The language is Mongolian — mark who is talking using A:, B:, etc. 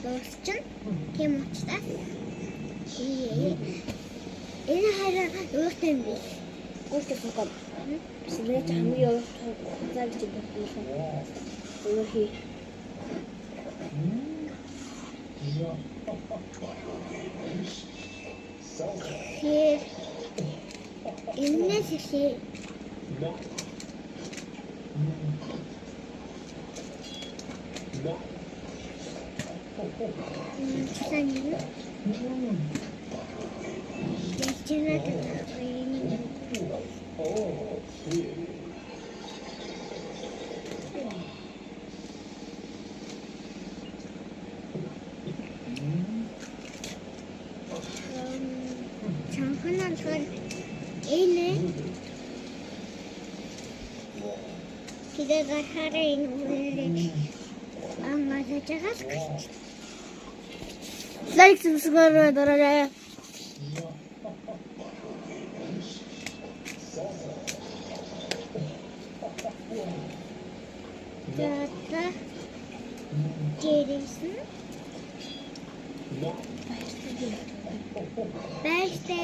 A: дуусчин. Тийм учраас энэ хараа юутай юм бэ? Гүйцэтгэх гол. Сэлэж хамгийн заа гэж бодсон. Өөр хий. Иннээс ихээ. Чанаа. Чанханаа тэр энэ кидэга харин үгүй аммасачаас лайк subscribe дараарай. Тата Джейсон Бэйстэ